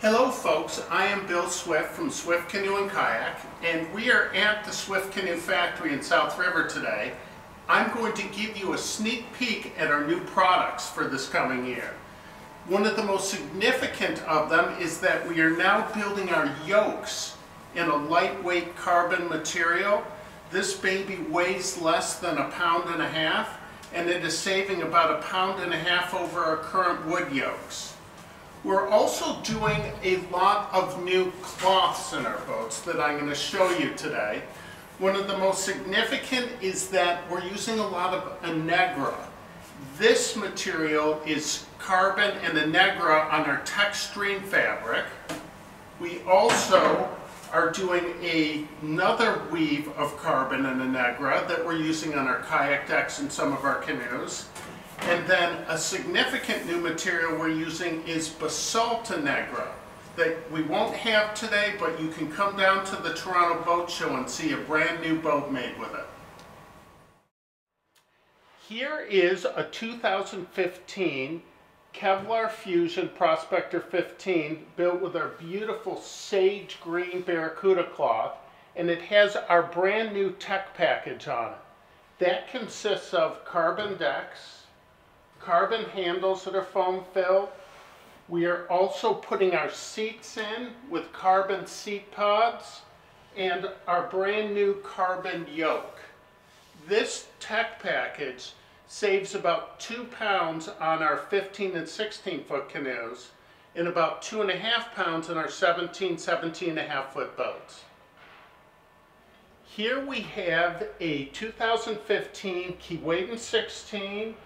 Hello folks, I am Bill Swift from Swift Canoe and Kayak, and we are at the Swift Canoe Factory in South River today. I'm going to give you a sneak peek at our new products for this coming year. One of the most significant of them is that we are now building our yokes in a lightweight carbon material. This baby weighs less than 1.5 pounds, and it is saving about 1.5 pounds over our current wood yokes. We're also doing a lot of new cloths in our boats that I'm going to show you today. One of the most significant is that we're using a lot of Anegra. This material is carbon and Anegra on our Textreme fabric. We also are doing another weave of carbon and Anegra that we're using on our kayak decks and some of our canoes. And then a significant new material we're using is Basalt Anegra that we won't have today, but you can come down to the Toronto Boat Show and see a brand new boat made with it. Here is a 2015 Kevlar Fusion Prospector 15 built with our beautiful sage green Barracuda cloth, and it has our brand new tech package on it. That consists of carbon decks, carbon handles that are foam filled. We are also putting our seats in with carbon seat pods and our brand new carbon yoke. This tech package saves about 2 pounds on our 15 and 16 foot canoes and about 2.5 pounds on our 17.5 foot boats. Here we have a 2015 Keewaydin 16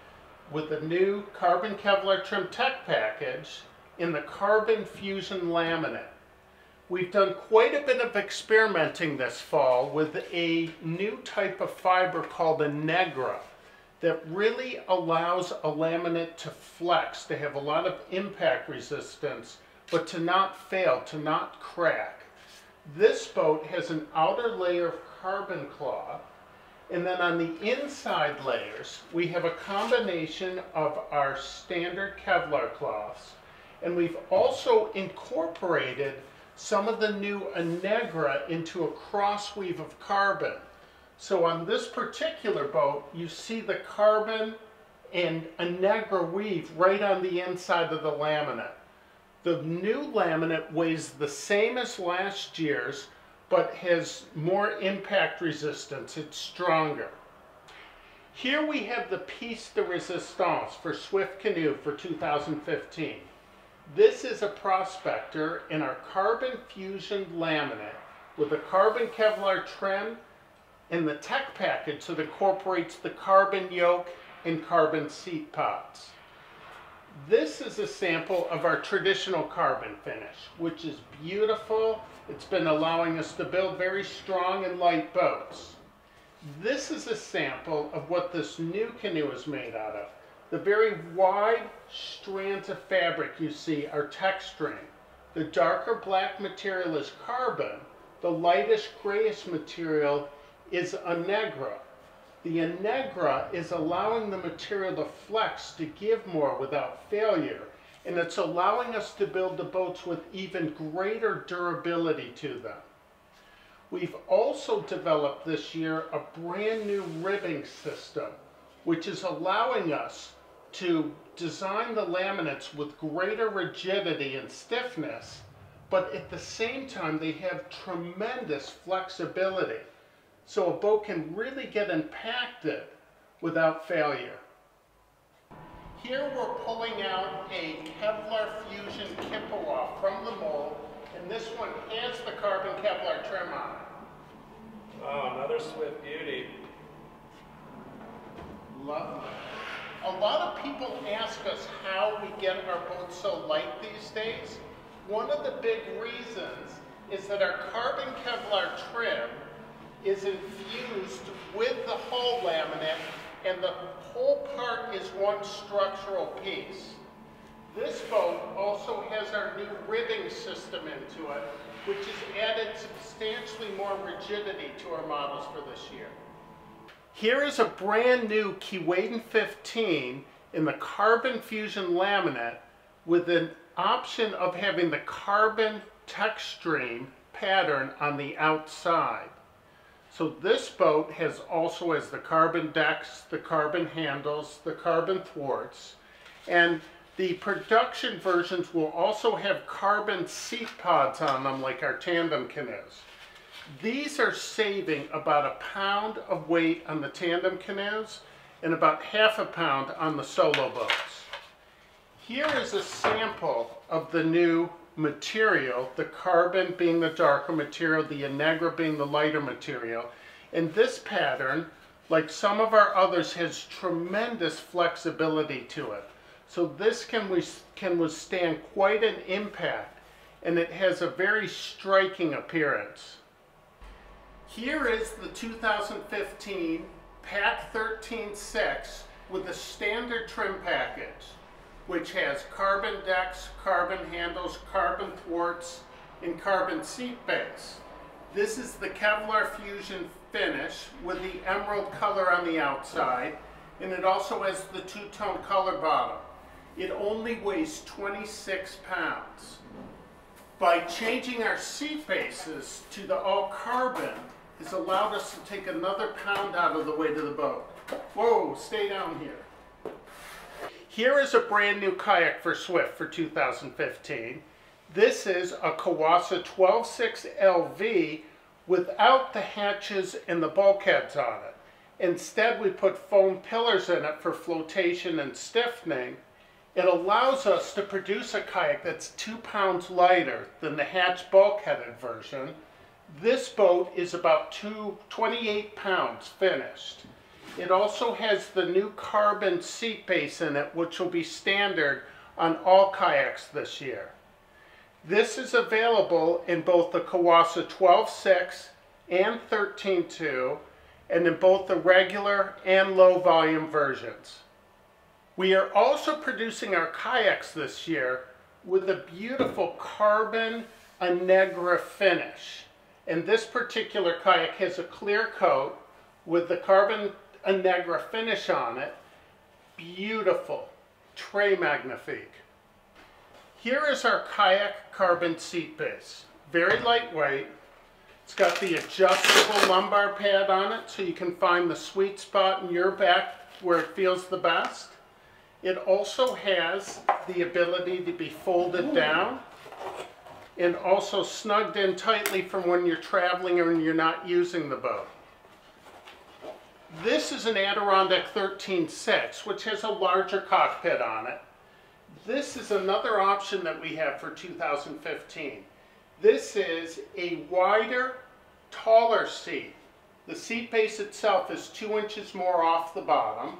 with a new carbon Kevlar trim tech package in the carbon fusion laminate. We've done quite a bit of experimenting this fall with a new type of fiber called Anegra that really allows a laminate to flex, to have a lot of impact resistance, but to not fail, to not crack. This boat has an outer layer of carbon cloth, and then on the inside layers, we have a combination of our standard Kevlar cloths, and we've also incorporated some of the new Anegra into a cross weave of carbon. So on this particular boat, you see the carbon and Anegra weave right on the inside of the laminate. The new laminate weighs the same as last year's, but has more impact resistance. It's stronger. Here we have the piece de resistance for Swift Canoe for 2015. This is a prospector in our carbon fusion laminate with a carbon Kevlar trim and the tech package that incorporates the carbon yoke and carbon seat pods. This is a sample of our traditional carbon finish, which is beautiful. It's been allowing us to build very strong and light boats. This is a sample of what this new canoe is made out of. The very wide strands of fabric you see are Textreme. The darker black material is carbon. The lightish grayish material is Anegra. The Anegra is allowing the material to flex, to give more without failure, and it's allowing us to build the boats with even greater durability to them. We've also developed this year a brand new ribbing system, which is allowing us to design the laminates with greater rigidity and stiffness, but at the same time they have tremendous flexibility. So a boat can really get impacted without failure. Here we're pulling out a Kevlar Fusion Kippewa from the mold, and this one has the carbon Kevlar trim on it. Oh, another Swift beauty. Lovely. A lot of people ask us how we get our boats so light these days. One of the big reasons is that our carbon Kevlar trim is infused with the hull laminate, and the whole part is one structural piece. This boat also has our new ribbing system into it, which has added substantially more rigidity to our models for this year. Here is a brand new Keewaydin 15 in the carbon fusion laminate with an option of having the carbon Techstream pattern on the outside. So this boat also has the carbon decks, the carbon handles, the carbon thwarts, and the production versions will also have carbon seat pods on them like our tandem canoes. These are saving about a pound of weight on the tandem canoes and about half a pound on the solo boats. Here is a sample of the new material, the carbon being the darker material, the Innegra being the lighter material. And this pattern, like some of our others, has tremendous flexibility to it. So this can withstand quite an impact, and it has a very striking appearance. Here is the 2015 Pac 13-6 with the standard trim package, which has carbon decks, carbon handles, carbon thwarts, and carbon seat base. This is the Kevlar Fusion finish with the emerald color on the outside, and it also has the two-tone color bottom. It only weighs 26 pounds. By changing our seat bases to the all carbon, has allowed us to take another pound out of the weight of the boat. Whoa, stay down here. Here is a brand new kayak for Swift for 2015. This is a Kawasa 12.6 LV without the hatches and the bulkheads on it. Instead, we put foam pillars in it for flotation and stiffening. It allows us to produce a kayak that's 2 pounds lighter than the hatch bulkheaded version. This boat is about 28 pounds finished. It also has the new carbon seat base in it, which will be standard on all kayaks this year. This is available in both the Kawasa 12.6 and 13.2, and in both the regular and low volume versions. We are also producing our kayaks this year with a beautiful carbon Innegra finish. And this particular kayak has a clear coat with the carbon Innegra finish on it. Beautiful, très magnifique. Here is our kayak carbon seat base. Very lightweight. It's got the adjustable lumbar pad on it so you can find the sweet spot in your back where it feels the best. It also has the ability to be folded down and also snugged in tightly from when you're traveling or when you're not using the boat. This is an Adirondack 13.6, which has a larger cockpit on it. This is another option that we have for 2015. This is a wider, taller seat. The seat base itself is 2 inches more off the bottom.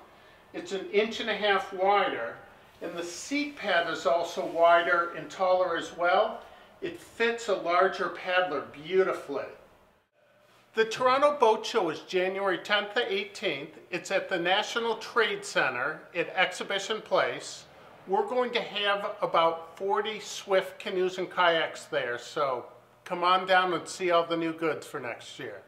It's 1.5 inches wider, and the seat pad is also wider and taller as well. It fits a larger paddler beautifully. The Toronto Boat Show is January 10th to 18th. It's at the National Trade Center at Exhibition Place. We're going to have about 40 Swift canoes and kayaks there, so come on down and see all the new goods for next year.